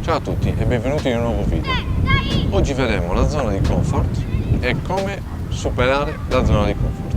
Ciao a tutti e benvenuti in un nuovo video. Oggi vedremo la zona di comfort e come superare la zona di comfort.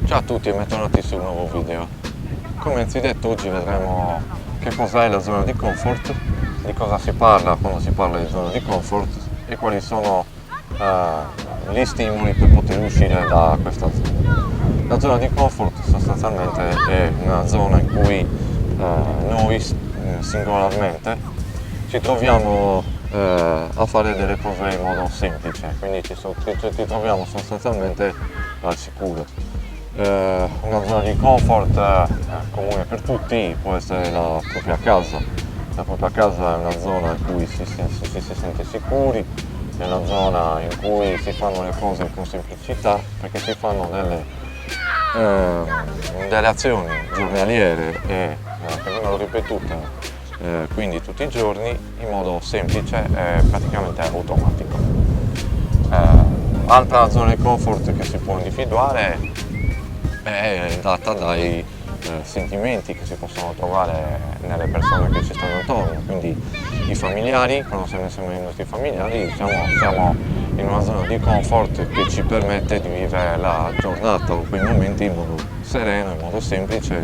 Ciao a tutti e bentornati su un nuovo video. Come anzidetto oggi vedremo che cos'è la zona di comfort, di cosa si parla quando si parla di zona di comfort e quali sono gli stimoli per poter uscire da questa zona. La zona di comfort sostanzialmente è una zona in cui noi singolarmente ci troviamo a fare delle cose in modo semplice, quindi ci troviamo sostanzialmente al sicuro. Una zona di comfort comune per tutti può essere la propria casa. La propria casa è una zona in cui si sente sicuri, è una zona in cui si fanno le cose con semplicità perché si fanno delle azioni giornaliere che vengono ripetute quindi tutti i giorni in modo semplice e praticamente automatico. Altra zona di comfort che si può individuare è data dai sentimenti che si possono trovare nelle persone che ci stanno attorno, quindi i familiari, quando siamo insieme ai nostri familiari siamo in una zona di comfort che ci permette di vivere la giornata o quei momenti in modo sereno, in modo semplice,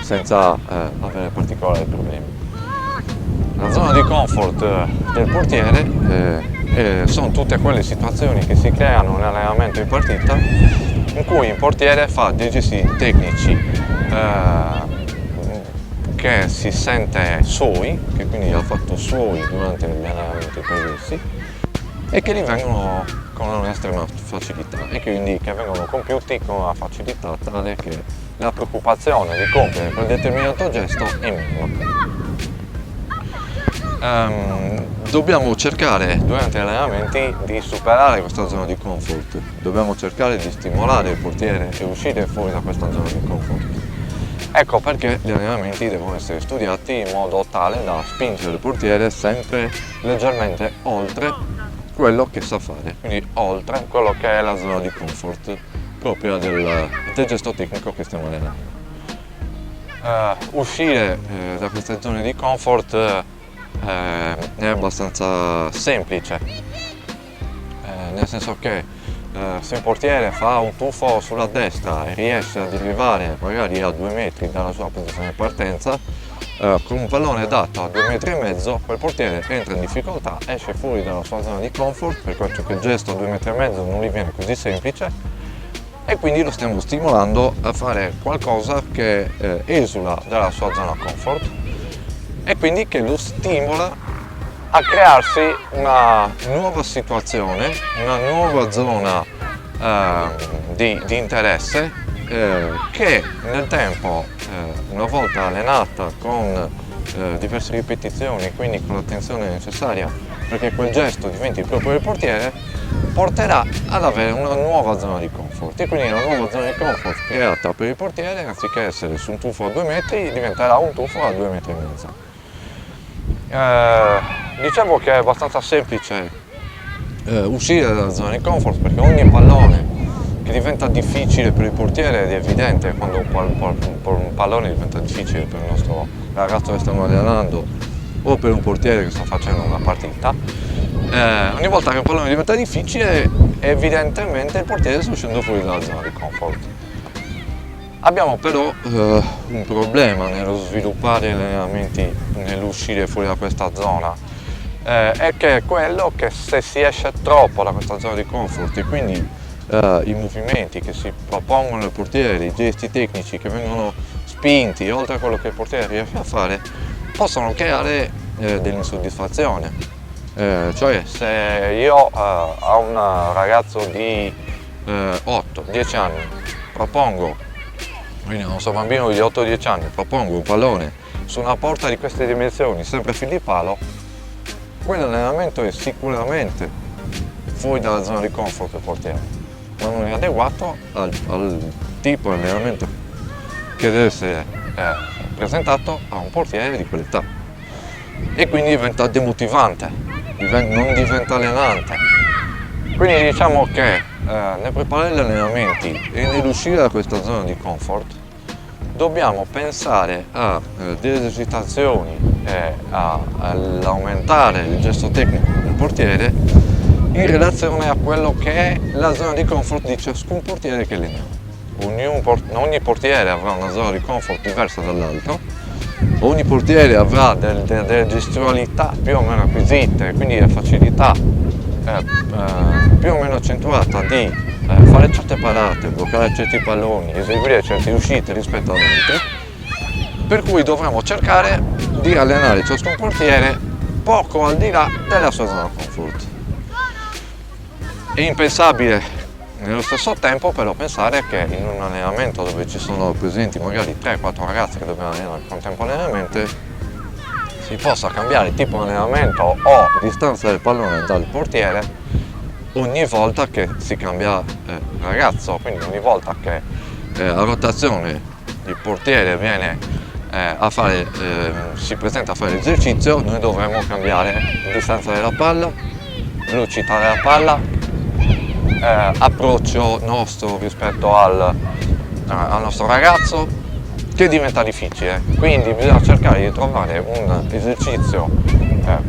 senza avere particolari problemi. La zona di comfort del portiere sono tutte quelle situazioni che si creano nell'allenamento in partita in cui il portiere fa dei gesti tecnici che si sente suoi, che quindi ha fatto suoi durante gli allenamenti previsti e che li vengono con un'estrema facilità e quindi che vengono compiuti con una facilità tale che la preoccupazione di compiere quel determinato gesto è minima. Dobbiamo cercare durante gli allenamenti di superare questa zona di comfort, dobbiamo cercare di stimolare il portiere e uscire fuori da questa zona di comfort. Ecco perché gli allenamenti devono essere studiati in modo tale da spingere il portiere sempre leggermente oltre quello che sa fare, quindi oltre quello che è la zona di comfort proprio del gesto tecnico che stiamo allenando. Uscire da queste zone di comfort è abbastanza semplice, nel senso che se un portiere fa un tuffo sulla destra e riesce ad arrivare magari a 2 metri dalla sua posizione di partenza, con un pallone dato a 2,5 metri, quel portiere entra in difficoltà, esce fuori dalla sua zona di comfort, per questo che il gesto a 2,5 metri non gli viene così semplice e quindi lo stiamo stimolando a fare qualcosa che esula dalla sua zona comfort e quindi che lo stimola a crearsi una nuova situazione, una nuova zona di interesse che nel tempo, una volta allenata con diverse ripetizioni, quindi con l'attenzione necessaria perché quel gesto diventi proprio del portiere, porterà ad avere una nuova zona di comfort e quindi una nuova zona di comfort creata per il portiere, anziché essere su un tuffo a 2 metri, diventerà un tuffo a 2,5 metri. Diciamo che è abbastanza semplice uscire dalla zona di comfort perché ogni pallone che diventa difficile per il portiere è evidente quando un pallone diventa difficile per il nostro ragazzo che stiamo allenando o per un portiere che sta facendo una partita. Ogni volta che un pallone diventa difficile evidentemente il portiere sta uscendo fuori dalla zona di comfort. Abbiamo però un problema nello sviluppare gli allenamenti, nell'uscire fuori da questa zona, è che è quello che se si esce troppo da questa zona di comfort e quindi i movimenti che si propongono al portiere, i gesti tecnici che vengono spinti oltre a quello che il portiere riesce a fare, possono creare dell'insoddisfazione. Cioè se io a un ragazzo di 8-10 anni propongo, quindi a un suo bambino di 8-10 anni propongo un pallone su una porta di queste dimensioni sempre fil di palo, quell'allenamento è sicuramente fuori dalla zona di comfort del portiere, ma non è adeguato al tipo di allenamento che deve essere presentato a un portiere di quell'età. e quindi diventa demotivante, non diventa allenante. Quindi diciamo che nel preparare gli allenamenti e nell'uscire da questa zona di comfort dobbiamo pensare a delle esercitazioni e all'aumentare il gesto tecnico del portiere in relazione a quello che è la zona di comfort di ciascun portiere che alleniamo. Ogni portiere avrà una zona di comfort diversa dall'altro, ogni portiere avrà delle gestualità più o meno acquisite, quindi la facilità più o meno accentuata di fare certe parate, bloccare certi palloni, eseguire certe uscite rispetto ad altri, per cui dovremo cercare di allenare ciascun portiere poco al di là della sua zona comfort. È impensabile nello stesso tempo però pensare che in un allenamento dove ci sono presenti magari 3-4 ragazzi che dobbiamo allenare contemporaneamente si possa cambiare tipo di allenamento o distanza del pallone dal portiere ogni volta che si cambia ragazzo, quindi ogni volta che a rotazione il portiere viene si presenta a fare l'esercizio, noi dovremo cambiare distanza della palla, velocità della palla, approccio nostro rispetto al nostro ragazzo, che diventa difficile, quindi bisogna cercare di trovare un esercizio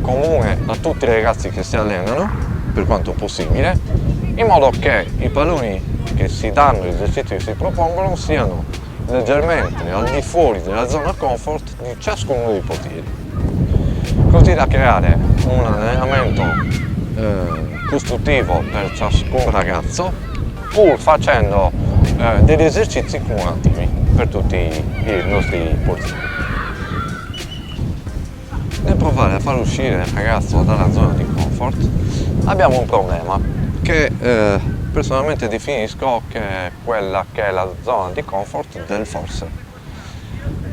comune a tutti i ragazzi che si allenano per quanto possibile, in modo che i palloni che si danno, gli esercizi che si propongono siano leggermente al di fuori della zona comfort di ciascuno dei portieri, così da creare un allenamento costruttivo per ciascun ragazzo, pur facendo degli esercizi cumulativi per tutti i nostri portieri. Nel provare a far uscire il ragazzo dalla zona di comfort abbiamo un problema che personalmente definisco che è quella che è la zona di comfort del forse.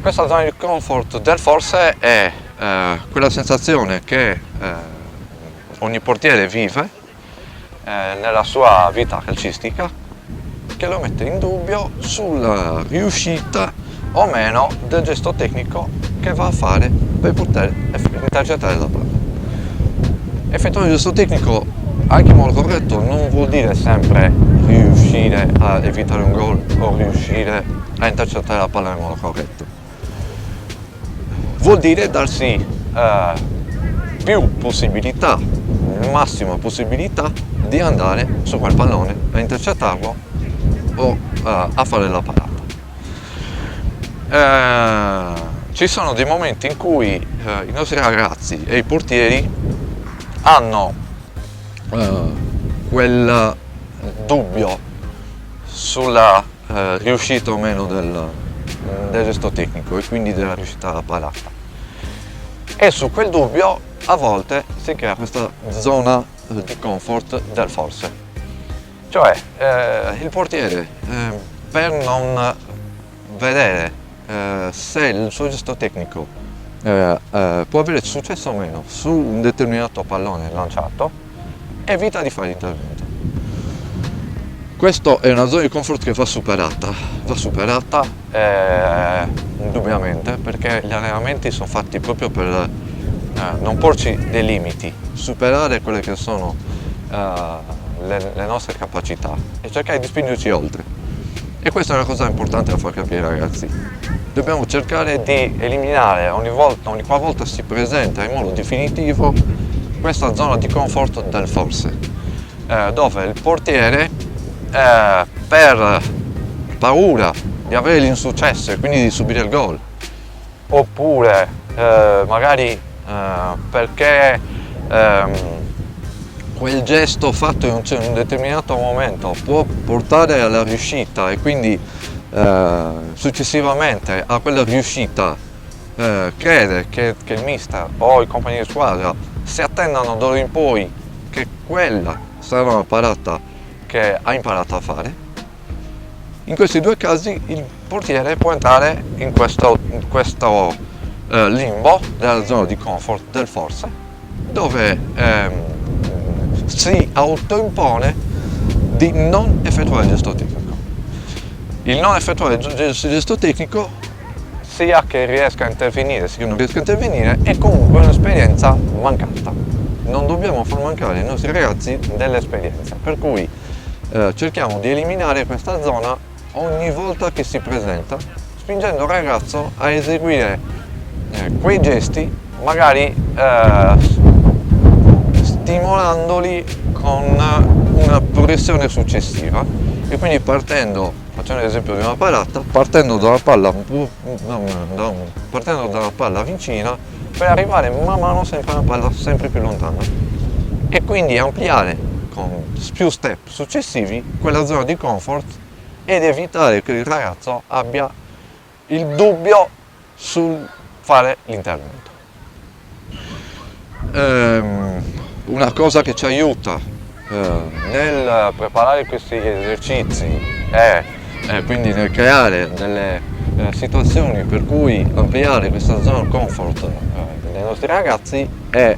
Questa zona di comfort del forse è quella sensazione che ogni portiere vive nella sua vita calcistica, che lo mette in dubbio sulla riuscita o meno del gesto tecnico che va a fare per poter intercettare la palla. Effettuare il gesto tecnico anche in modo corretto non vuol dire sempre riuscire a evitare un gol o riuscire a intercettare la palla in modo corretto. Vuol dire darsi più possibilità, massima possibilità di andare su quel pallone a intercettarlo o a fare la parata. Ci sono dei momenti in cui i nostri ragazzi e i portieri hanno quel dubbio sulla riuscita o meno del gesto tecnico e quindi della riuscita alla parata, e su quel dubbio a volte si crea questa zona di comfort del forse, cioè il portiere per non vedere se il suo gesto tecnico può avere successo o meno su un determinato pallone lanciato, evita di fare l'intervento. Questa è una zona di comfort che va superata indubbiamente, perché gli allenamenti sono fatti proprio per non porci dei limiti, superare quelle che sono le nostre capacità e cercare di spingerci oltre. E questa è una cosa importante da far capire ai ragazzi. Dobbiamo cercare di eliminare ogni qualvolta si presenta in modo definitivo questa zona di comfort del forse, dove il portiere per paura di avere l'insuccesso e quindi di subire il gol, oppure magari perché quel gesto fatto in un determinato momento può portare alla riuscita e quindi successivamente a quella riuscita crede che il mister o i compagni di squadra si attendano d'ora in poi che quella sarà una parata che ha imparato a fare. In questi due casi il portiere può entrare in questo limbo della zona di comfort del forse, dove si autoimpone di non effettuare il gesto tecnico. Il non effettuare il gesto tecnico sia che riesca a intervenire sia che non riesca a intervenire, è comunque un'esperienza mancata. Non dobbiamo far mancare ai nostri ragazzi dell'esperienza, per cui cerchiamo di eliminare questa zona ogni volta che si presenta, spingendo il ragazzo a eseguire quei gesti, magari stimolandoli con una progressione successiva, e quindi facendo l'esempio di una parata, partendo dalla palla vicina per arrivare man mano sempre a una palla sempre più lontana, e quindi ampliare con più step successivi quella zona di comfort ed evitare che il ragazzo abbia il dubbio sul fare l'intervento. Una cosa che ci aiuta nel preparare questi esercizi e quindi nel creare delle situazioni per cui ampliare questa zona comfort dei nostri ragazzi è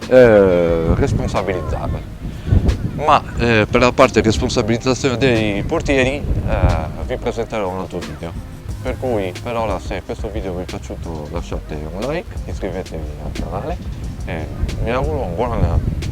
responsabilizzarli. Ma per la parte di responsabilizzazione dei portieri vi presenterò un altro video. Per cui per ora, se questo video vi è piaciuto, lasciate un like, iscrivetevi al canale e vi auguro un buon allenamento.